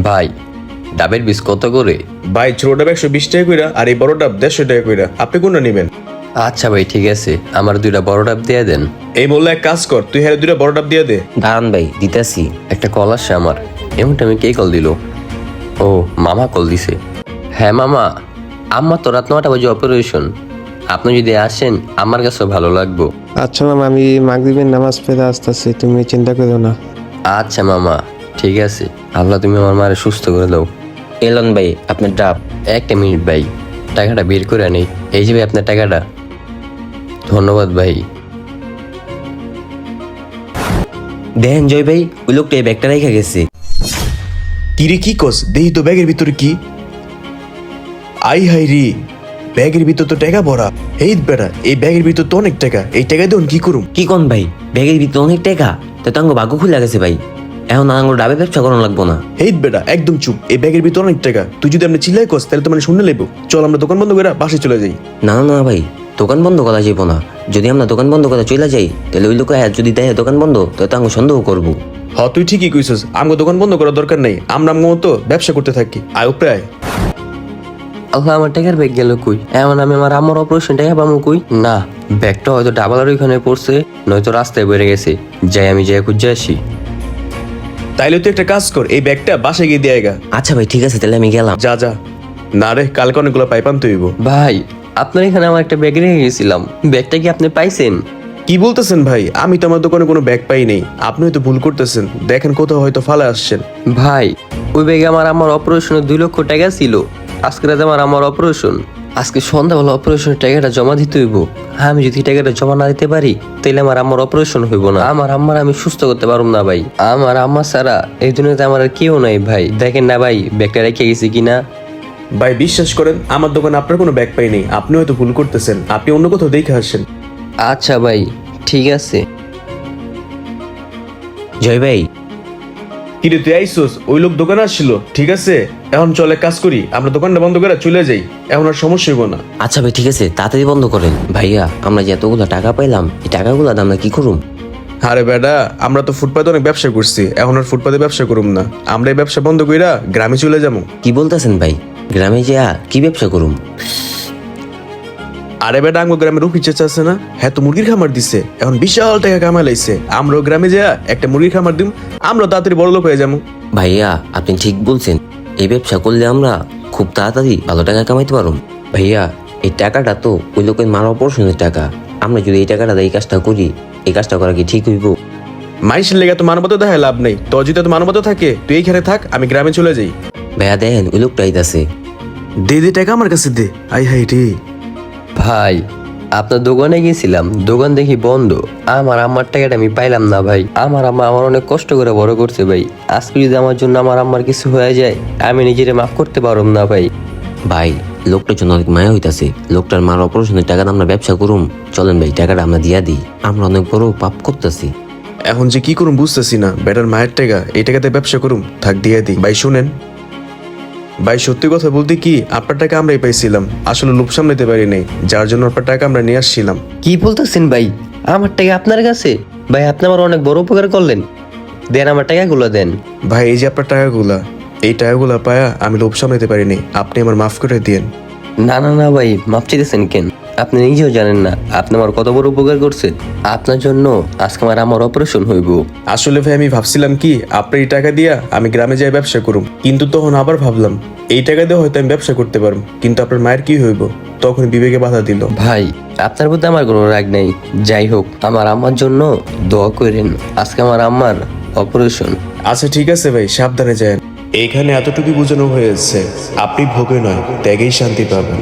ভাই ডাবের বীজ কত করে? ভাই ছোট ডাব 120 টাকা কইরা, আর এই বড় ডাব 150 টাকা কইরা। আপনি কোনটা নেবেন? আচ্ছা ভাই ঠিক আছে, আমার 2টা বড় ডাব দিয়ে দেন। এই মোল্লা এক কাজ কর, তুই হ্যাঁ 2টা বড় ডাব দিয়ে দে। দাঁড়ান ভাই, দিতেছি। একটা কল আসছে আমার। এমন টাইমে কে কল দিল? ও মামা কল দিছে। হ্যাঁ মামা, আম্মা তো রাত 9টা বাজে অপারেশন। আপনি যদি আসেন আমার কাছেও ভালো লাগবো। আচ্ছা মামা, আমি মাগরিবের নামাজ পড়ে আসতেছি, তুমি চিন্তা করো না। আচ্ছা মামা ঠিক আছে, আল্লাহ তুমি আমার মারে সুস্থ করে দাও। এলন ভাই আপনার ডাব। একটা মিনিট ভাই, টাকাটা বের করে নেই। এই যে ভাই আপনার টাকাটা। ধন্যবাদ ভাই। দেখেন জয় ভাই, ওই লোকটা এই ব্যাগটা রেখে গেছে। কিরে কি কস? দেহি তো ব্যাগের ভিতরে কি? আই হাই রে, ব্যাগের ভিতর তো টাকা ভরা। এই বেটা, এই ব্যাগের ভিতর তো অনেক টাকা। এই টাকা দিয়ে কি করুম? কি কোন ভাই, ব্যাগের ভিতরে অনেক টাকা। তো তাঙ্গ ভাগ্য খুলে গেছে ভাই। এখন আঙ্গুর ডাবে ব্যবসা করানো লাগবো না। এই বেটা একদম চুপ। এই ব্যাগের ভিতর অনেক টাকা। তুই যদি আপনি চিল্লাই কস তাহলে তো মানে শুনে লেবো। চল আমরা দোকান বন্ধ করে বাসে চলে যাই। না না না ভাই, দোকান বন্ধ করা যাবো না। যদি আমরা দোকান বন্ধ করে চলে যাই, তাহলে ওই লোক যদি দেয় দোকান বন্ধ, তো তাঙ্গ সন্দেহ করবো। হ তুই ঠিকই কইছস, আমগো দোকান বন্ধ করার দরকার নেই। আমরা আমগো মতো ব্যবসা করতে থাকি। আয় উপরে আয়। আল্লাহ, আমার টাকার ব্যাগ গেল কই? এমন আমি আমার আমার অপারেশন টাকা পাবো কই? না, ব্যাগটা হয়তো ডাবলার ওইখানে পড়ছে, নয়তো রাস্তায় বেড়ে গেছে। যাই আমি যাই খুঁজে আসি। তাইলে তুই একটা কাজ কর, এই ব্যাগটা বাসায় গিয়ে দিয়ে আয়গা। আচ্ছা ভাই ঠিক আছে, তাহলে আমি গেলাম। যা যা। না রে, কালকে অনেকগুলো পাইপাম তুইব। ভাই আপনার এখানে আমার একটা ব্যাগ রেখে গেছিলাম, ব্যাগটা কি আপনি পাইছেন? কি বলতেছেন ভাই? আমি তো আমার দোকানে কোনো ব্যাগ পাই নেই। আপনি হয়তো ভুল করতেছেন, দেখেন কোথাও হয়তো ফালা আসছেন। ভাই ওই ব্যাগে আমার অপারেশনের 2 লক্ষ টাকা ছিল। আজকে রাতে আমার অপারেশন। আজকে সন্ধ্যাবেলা অপারেশনের টাকাটা জমা দিতে হইব। আমি যদি টাকাটা জমা না দিতে পারি তাহলে আমার অপারেশন হইব না। আমার আম্মার আমি সুস্থ করতে পারবো না ভাই। আমার আম্মা ছাড়া এই দুনিয়াতে আমার আর কেউ নাই ভাই। দেখেন না ভাই ব্যাগটা রেখে গেছি কিনা। ভাই বিশ্বাস করেন, আমার দোকানে আপনার কোনো ব্যাগ পাই নেই। আপনি হয়তো ভুল করতেছেন, আপনি অন্য কোথাও দেখে আসেন। আচ্ছা ভাই ঠিক আছে। জয় ভাই, কিরে তুই আইসোস? ওই লোক দোকানে আসছিল, ঠিক আছে। এখন চলে কাজ করি, আমরা দোকানটা বন্ধ করে চলে যাই। এখন আর সমস্যা হইব না। আচ্ছা ভাই ঠিক আছে, তাড়াতাড়ি বন্ধ করেন। ভাইয়া আমরা যে এতগুলো টাকা পাইলাম, এই টাকাগুলো আমরা কি করুম? আরে বেটা, আমরা তো ফুটপাতে অনেক ব্যবসা করছি, এখন আর ফুটপাতে ব্যবসা করুম না। আমরা এই ব্যবসা বন্ধ কইরা গ্রামে চলে যাবো। কি বলতেছেন ভাই? গ্রামে যা কি ব্যবসা করুম? আরে বেটা, আমগো গ্রামে রুফি চেঁচা আছে না, হ্যাঁ তো মুরগির খামার দিছে। এখন বিশাল টাকা কামাই লাইছে। আমরাও গ্রামে যা একটা মুরগির খামার দিম, আমরা তাড়াতাড়ি বড় লোক হয়ে যাবো। ভাইয়া আপনি ঠিক বলছেন, এই ব্যবসা করলে আমরা খুব তাড়াতাড়ি ভালো টাকা কামাইতে পারুম। ভাইয়া এই টাকাটা তো ওই লোকের মারা অপারেশনের টাকা। আমরা যদি এই টাকাটা দিয়ে এই কাজটা করি, এই কাজটা করা কি ঠিক হইব? মাইসের লেগে তো মানবতা দেখায় লাভ নেই। তোর যদি তো মানবতা থাকে তুই এইখানে থাক, আমি গ্রামে চলে যাই। ভাইয়া দেখেন ওই লোকটা আইতাছে। দে দে টাকা আমার কাছে দে। আই হাই রে। ভাই আপনার দোকানে গেছিলাম, দোকান দেখি বন্ধ। আমার আম্মার টাকাটা আমি পাইলাম না ভাই। আমার আম্মা আমার অনেক কষ্ট করে বড় করছে ভাই। আজকে যদি আমার জন্য আমার আম্মার কিছু হয়ে যায়, আমি নিজেরে মাফ করতে পারব না ভাই। ভাই লোকটার জন্য অনেক মায়া হইতাছে। লোকটার মার অপারেশনের টাকা আমরা ব্যবসা করুম। চলেন ভাই টাকাটা আমরা দিয়া দিই। আমরা অনেক বড় পাপ করতেছি। এখন যে কি করুম বুঝতেছি না। বেটার মায়ের টাকা, এই টাকাতে ব্যবসা করুম, থাক দিয়ে দিই। ভাই শুনেন ভাই, সত্যি কথা বলতে কি, আপনার টাকা আমরাই পাইছিলাম। আসলে লোভ সামলাতে পারি নাই, যার জন্য আপনার টাকা আমরা নিয়ে আসছিলাম। কি বলতেছেন ভাই? আমার টাকা আপনার কাছে? ভাই আপনি আমার অনেক বড় উপকার করলেন। দেন আমার টাকাগুলো দেন। ভাই এই যে আপনার টাকাগুলা, এই টাকাগুলা পায়া আমি লোভ সামলাতে পারি নাই। আপনি আমার মাফ করে দিয়েন। না না না ভাই, মাপ চাইতেছেন কেন? আপনি নিজেও জানেন না আপনি আমার কত বড় উপকার করছেন। আপনার জন্য আজকে আমার অপারেশন হইব। আসলে ভাই আমি ভাবছিলাম কি, আপনার এই টাকা দিয়া আমি গ্রামে যাই ব্যবসা করুম। কিন্তু তখন আবার ভাবলাম এই টাকা দিয়ে হয়তো আমি ব্যবসা করতে পারবো, কিন্তু আপনার মায়ের কি হইব? তখন বিবেকে বাধা দিল। ভাই আপনার প্রতি আমার কোনো রাগ নেই। যাই হোক, আমার আম্মার জন্য দোয়া করেন। আজকে আমার আম্মার অপারেশন। আচ্ছা ঠিক আছে ভাই, সাবধানে যান। এখানে এতটুকু বোঝানো হয়েছে, আপনি ভোগে নয় ত্যাগেই শান্তি পাবেন।